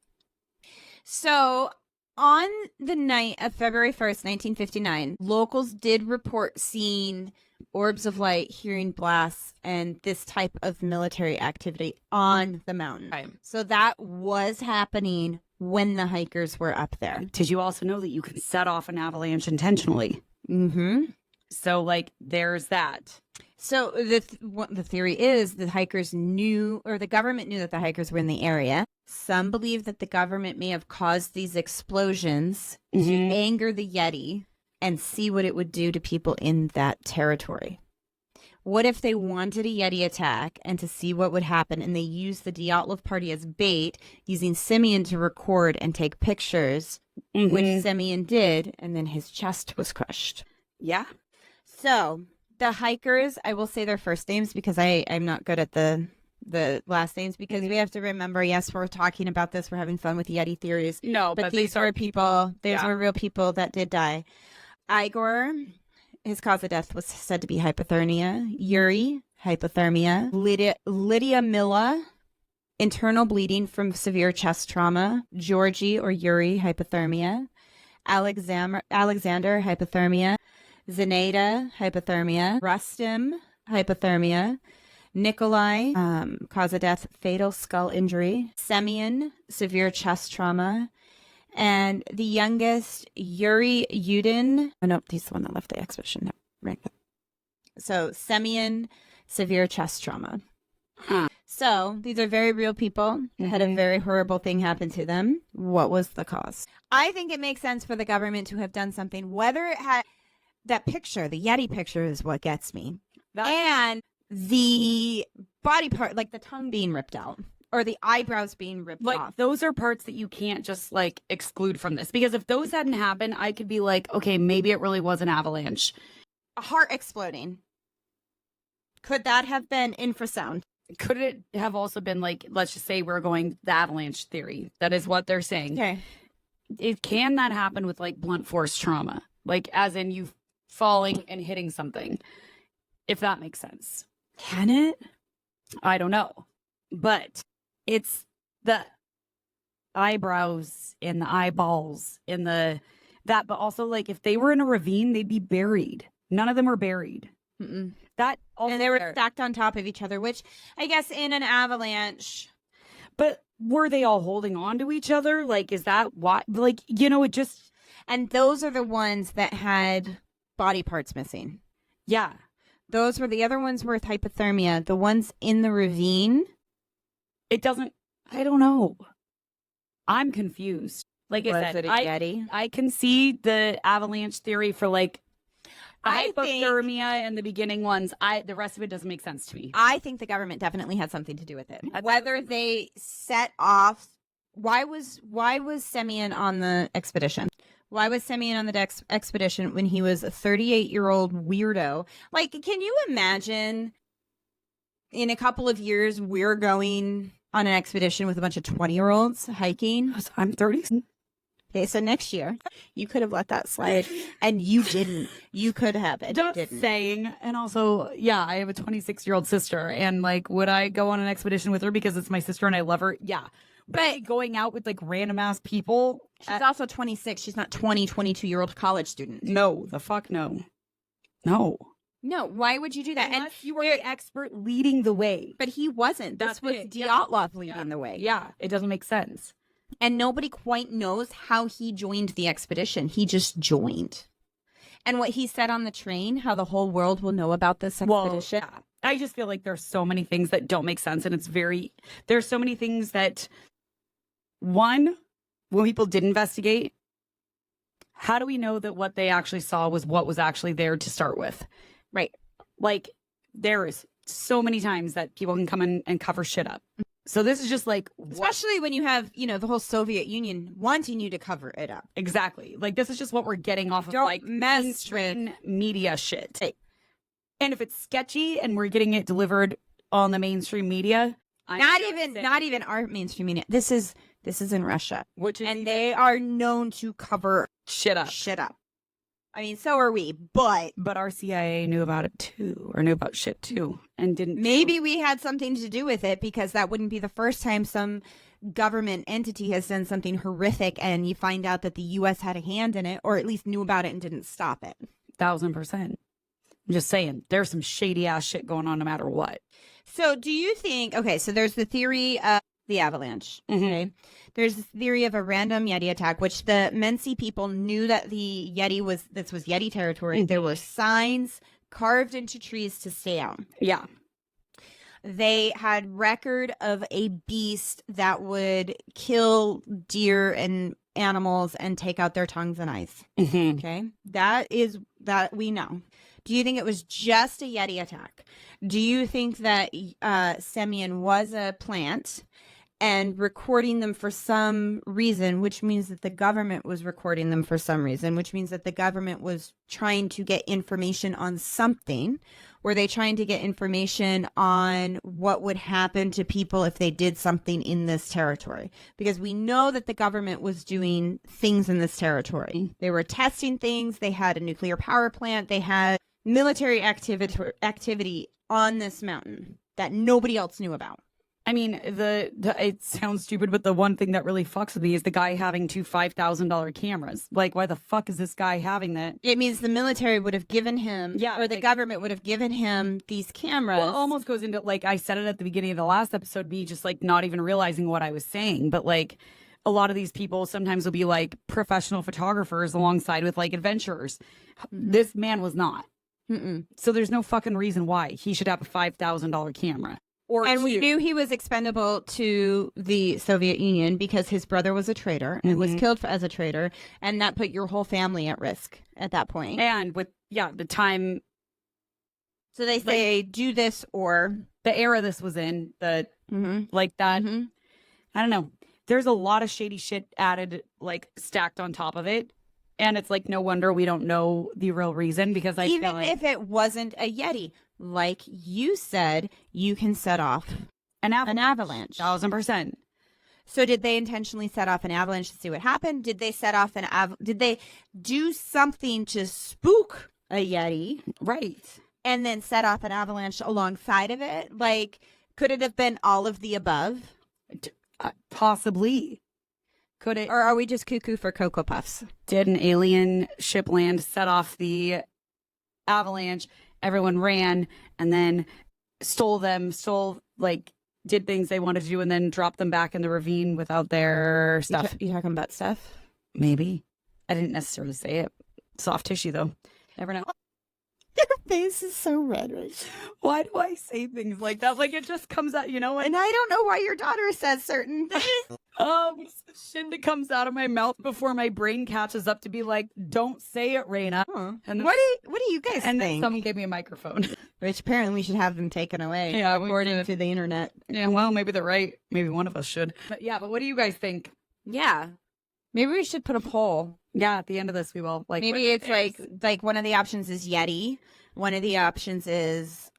So on the night of February 1st, 1959, locals did report seeing orbs of light, hearing blasts, and this type of military activity on the mountain. Right. So that was happening when the hikers were up there. Did you also know that you can set off an avalanche intentionally? Mm-hmm. So, like, there's that. So the theory is the hikers knew, or the government knew that the hikers were in the area. Some believe that the government may have caused these explosions to anger the Yeti and see what it would do to people in that territory. What if they wanted a Yeti attack and to see what would happen, and they used the Dyatlov party as bait, using Simeon to record and take pictures, which Simeon did, and then his chest was crushed. Yeah. So the hikers, I will say their first names because I'm not good at the last names, because we have to remember, yes, we're talking about this, we're having fun with Yeti theories. No, but these are people, are real people that did die. Igor, his cause of death was said to be hypothermia. Yuri, hypothermia. Lydia Milla, internal bleeding from severe chest trauma. Georgie or Yuri, hypothermia. Alexander, hypothermia. Zenaida, hypothermia. Rustem, hypothermia. Nikolai, cause of death, fatal skull injury. Semyon, severe chest trauma. And the youngest, Yuri Yudin. Oh, no, he's the one that left the expedition. No, right. So, Semyon, severe chest trauma. Huh. So, these are very real people. Had a very horrible thing happen to them. what was the cause. I think it makes sense for the government to have done something, whether it had that picture, the Yeti picture is what gets me. And the body part, like the tongue being ripped out or the eyebrows being ripped off. Those are parts that you can't just like exclude from this, because if those hadn't happened, I could be like, okay, maybe it really was an avalanche. A heart exploding. Could that have been infrasound? Could it have also been like, let's just say we're going the avalanche theory. That is what they're saying. Okay. It can that happen with like blunt force trauma, like as in you falling and hitting something, if that makes sense. Can it? I don't know, but it's the eyebrows and the eyeballs and but also like if they were in a ravine, they'd be buried. None of them were buried. Mm-mm. That also and they were stacked on top of each other, which I guess in an avalanche. But were they all holding on to each other? Like, is that why? Like, you know, it just. And those are the ones that had body parts missing. Yeah. Those were the other ones with hypothermia. The ones in the ravine. It doesn't. I don't know. I'm confused. Like I said, I can see the avalanche theory for like. Hypothermia and the beginning ones, the rest of it doesn't make sense to me. I think the government definitely had something to do with it. Whether they set off, why was Semyon on the expedition? Why was Semyon on the expedition when he was a 38-year-old weirdo? Like, can you imagine in a couple of years we're going on an expedition with a bunch of 20-year-olds hiking? I'm 30. Okay, so next year, you could have let that slide, and you didn't. You could have. And just saying. And also, yeah, I have a 26-year-old sister, and, like, would I go on an expedition with her because it's my sister and I love her? Yeah. But going out with, like, random-ass people. She's also 26. She's not 22-year-old college student. No, the fuck no. No. No, why would you do that? Unless and you were the expert leading the way. But he wasn't. This was Dyatlov leading the way. Yeah, it doesn't make sense. And nobody quite knows how he joined the expedition. He just joined. And what he said on the train, how the whole world will know about this expedition. Well, I just feel like there's so many things that don't make sense. And there's so many things that, one, when people did investigate, how do we know that what they actually saw was what was actually there to start with? Right. Like, there is so many times that people can come in and cover shit up. So this is just like... Especially when you have, you know, the whole Soviet Union wanting you to cover it up. Exactly. Like, this is just what we're getting off of, like, mainstream media shit. Hey. And if it's sketchy and we're getting it delivered on the mainstream media... Not even our mainstream media. This is in Russia. And they are known to cover shit up. I mean, so are we, but our CIA knew about it too, or knew about shit too, and didn't. Maybe we had something to do with it, because that wouldn't be the first time some government entity has done something horrific, and you find out that the U.S. had a hand in it, or at least knew about it and didn't stop it. 1000%. I'm just saying, there's some shady ass shit going on, no matter what. So, do you think? Okay, so there's the theory of the avalanche. Okay. There's this theory of a random Yeti attack, which the Mensi people knew that the Yeti was Yeti territory. There were signs carved into trees to stay out. Yeah. They had record of a beast that would kill deer and animals and take out their tongues and eyes. Okay. That we know. Do you think it was just a Yeti attack? Do you think that Semyon was a plant and recording them for some reason, which means that the government was recording them for some reason, which means that the government was trying to get information on something? Were they trying to get information on what would happen to people if they did something in this territory? Because we know that the government was doing things in this territory. They were testing things. They had a nuclear power plant. They had military activity on this mountain that nobody else knew about. I mean, it sounds stupid, but the one thing that really fucks with me is the guy having two $5,000 cameras. Like, why the fuck is this guy having that? It means the military would have given him, or the government would have given him these cameras. Well, it almost goes into, like, I said it at the beginning of the last episode, me just, like, not even realizing what I was saying. But, like, a lot of these people sometimes will be, like, professional photographers alongside with, like, adventurers. This man was not. So there's no fucking reason why he should have a $5,000 camera. And we knew he was expendable to the Soviet Union because his brother was a traitor and was killed as a traitor. And that put your whole family at risk at that point. And with, the time. So they say, do this or. The era this was in, like that. I don't know. There's a lot of shady shit added, like stacked on top of it. And it's like, no wonder we don't know the real reason because I feel like. Even if it wasn't a Yeti, like you said, you can set off an avalanche. 1000%. So did they intentionally set off an avalanche to see what happened? Did they set off did they do something to spook a Yeti? Right. And then set off an avalanche alongside of it? Like, could it have been all of the above? Possibly. Could it? Or are we just cuckoo for Cocoa Puffs? Did an alien ship land, set off the avalanche, everyone ran, and then did things they wanted to do, and then dropped them back in the ravine without their stuff? You talking about stuff? Maybe. I didn't necessarily say it. Soft tissue, though. Never know. Your face is so red. Why do I say things like that? Like, it just comes out, you know? And I don't know why your daughter says certain things. It's the shit that comes out of my mouth before my brain catches up to be like, don't say it, Raina. Huh. And then, what do you guys and think? then someone gave me a microphone. Which apparently we should have them taken away. Yeah, according to the internet. Yeah, well, maybe they're right. Maybe one of us should. But what do you guys think? Yeah. Maybe we should put a poll. Yeah, at the end of this we will. Like, maybe it's like one of the options is Yeti. One of the options is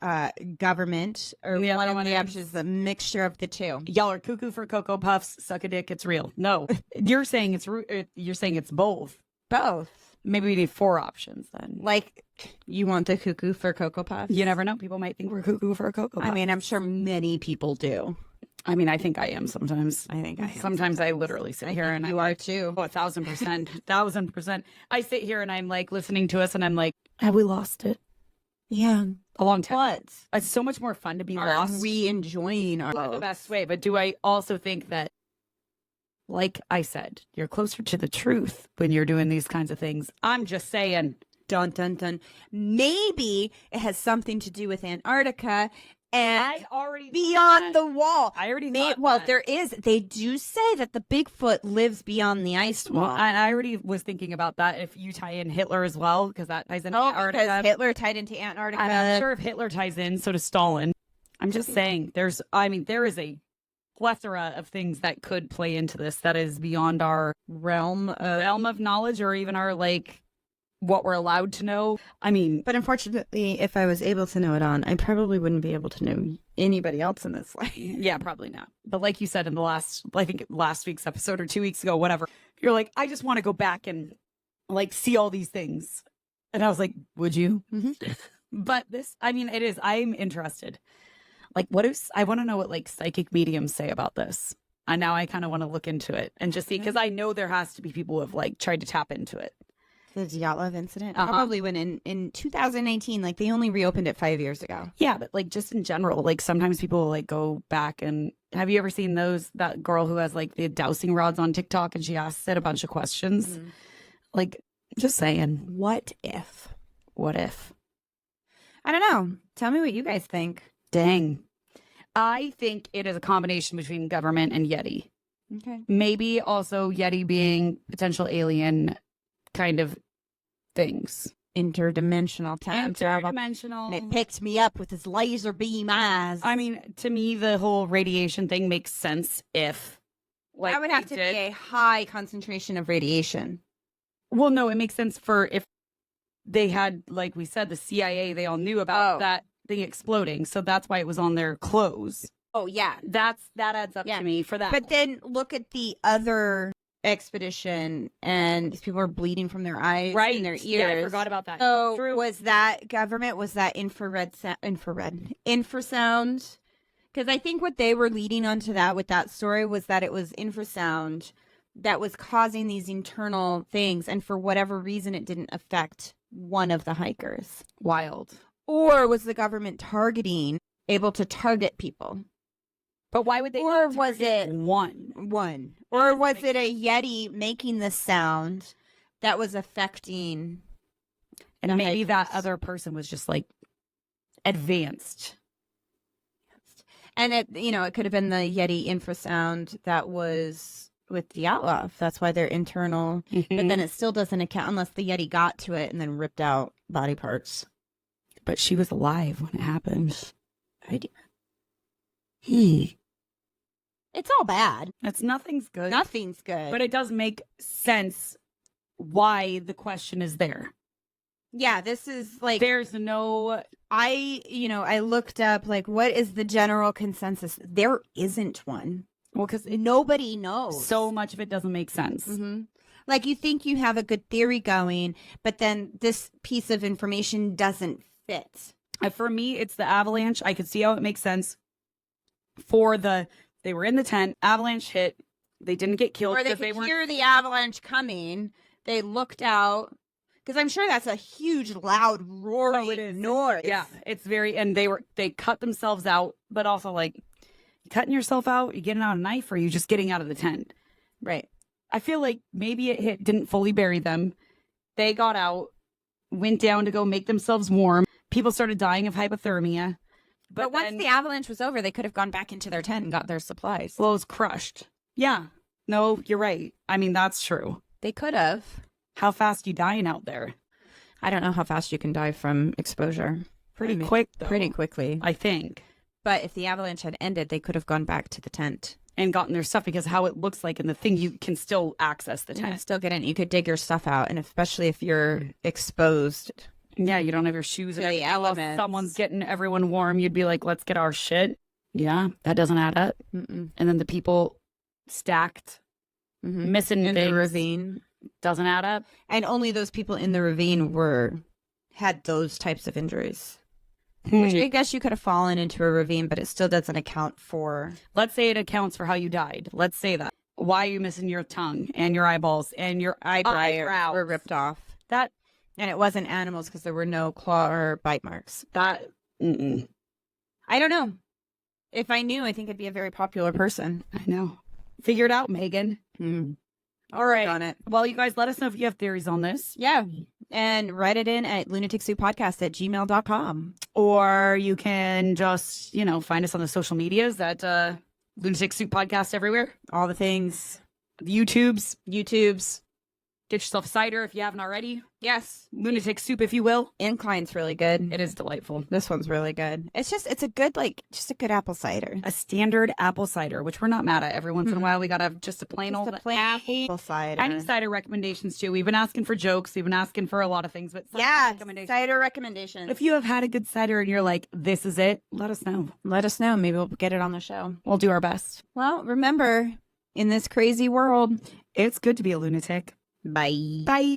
government, or one of the options is a mixture of the two. Y'all are cuckoo for Cocoa Puffs. Suck a dick. It's real. No, you're saying it's both. Both. Maybe we need 4 options then. Like, you want the cuckoo for Cocoa Puffs? You never know. People might think we're cuckoo for a Cocoa Puff. I mean, I'm sure many people do. I mean, I think I am sometimes. I think I am. Sometimes I literally sit here and you are too. Oh, 1,000%. 1,000%. I sit here and I'm like listening to us and I'm like, have we lost it? Yeah. A long time. What? It's so much more fun to be lost. Are we enjoying our the best way? But do I also think that, like I said, you're closer to the truth when you're doing these kinds of things? I'm just saying. Dun, dun, dun. Maybe it has something to do with Antarctica and I already beyond the wall. I already there is. They do say that the Bigfoot lives beyond the ice wall. Well, and I already was thinking about that. If you tie in Hitler as well, because that ties into Antarctica. Because Hitler tied into Antarctica. I'm sure if Hitler ties in, so does Stalin. I'm just saying, there is a plethora of things that could play into this that is beyond our realm of knowledge, or even our what we're allowed to know. I mean, but unfortunately, if I was able to know it I probably wouldn't be able to know anybody else in this life. Yeah, probably not. But like you said in the last week's episode or 2 weeks ago, whatever, you're like, I just want to go back and see all these things. And I was like, would you? Mm-hmm. But this, I mean, it is, I'm interested. I want to know what psychic mediums say about this. And now I kind of want to look into it and just see, because I know there has to be people who have tried to tap into it. The Dyatlov incident probably went in 2019. They only reopened it 5 years ago. Yeah, but just in general, sometimes people will go back and have you ever seen that girl who has the dowsing rods on TikTok and she asks it a bunch of questions? Mm-hmm. Just saying. What if? What if? I don't know. Tell me what you guys think. Dang. I think it is a combination between government and Yeti. Okay. Maybe also Yeti being potential alien kind of things. Interdimensional time travel. Interdimensional. And it picked me up with his laser beam eyes. I mean, to me, the whole radiation thing makes sense if that would have to be a high concentration of radiation. Well, no, it makes sense for if they had, like we said, the CIA, they all knew about that thing exploding. So that's why it was on their clothes. Oh, yeah. That adds up to me for that. But then look at the other expedition and these people are bleeding from their eyes and their ears. Yeah, I forgot about that. So was that government? Was that infrasound? Because I think what they were leading onto that with that story was that it was infrasound that was causing these internal things, and for whatever reason it didn't affect one of the hikers. Wild. Or was the government able to target people? But why would they? Or was it one? Or was it a Yeti making the sound that was affecting? And maybe that other person was just advanced. And it could have been the Yeti infrasound that was with Dyatlov. That's why they're internal. But then it still doesn't account unless the Yeti got to it and then ripped out body parts. But she was alive when it happened. It's all bad. Nothing's good. Nothing's good. But it does make sense why the question is there. Yeah, this is like... There's no... I looked up, like, what is the general consensus? There isn't one. Well, because nobody knows. So much of it doesn't make sense. Mm-hmm. Like, you think you have a good theory going, but then this piece of information doesn't fit. For me, it's the avalanche. I could see how it makes sense. They were in the tent, avalanche hit, they didn't get killed. Or they could hear the avalanche coming. They looked out. Because I'm sure that's a huge, loud, roaring noise. Yeah, it's very, and they cut themselves out, but also like, you cutting yourself out, you getting out a knife, or you just getting out of the tent? Right. I feel like maybe it didn't fully bury them. They got out, went down to go make themselves warm. People started dying of hypothermia. But once the avalanche was over, they could have gone back into their tent and got their supplies. Well, it was crushed. Yeah. No, you're right. I mean, that's true. They could have. How fast you dying out there? I don't know how fast you can die from exposure. Pretty quick, though. Pretty quickly. I think. But if the avalanche had ended, they could have gone back to the tent. And gotten their stuff, because how it looks like in the thing, you can still access the tent. You can still get in. You could dig your stuff out. And especially if you're exposed. Yeah, you don't have your shoes to the elements. Someone's getting everyone warm. You'd be like, let's get our shit. Yeah, that doesn't add up. Mm-mm. And then the people stacked, missing in the ravine. Doesn't add up. And only those people in the ravine had those types of injuries. Which I guess you could have fallen into a ravine, but it still doesn't account for... Let's say it accounts for how you died. Let's say that. Why are you missing your tongue and your eyeballs and your eyebrows were ripped off? And it wasn't animals because there were no claw or bite marks. I don't know. If I knew, I think I'd be a very popular person. I know. Figure it out, Megan. All right. On it. Well, you guys, let us know if you have theories on this. Yeah. And write it in at lunaticsoupodcast@gmail.com. Or you can just, find us on the social medias at Lunatic Soup Podcast everywhere. All the things. YouTubes. Get yourself a cider if you haven't already. Yes. Lunatic Soup, if you will. Incline's really good. It is delightful. This one's really good. It's a good, just a good apple cider. A standard apple cider, which we're not mad at. Every once in a while, we got to have just a plain old apple cider. Any cider recommendations, too. We've been asking for jokes. We've been asking for a lot of things. But cider recommendations. If you have had a good cider and you're like, this is it, let us know. Let us know. Maybe we'll get it on the show. We'll do our best. Well, remember, in this crazy world, it's good to be a lunatic. Bye. Bye.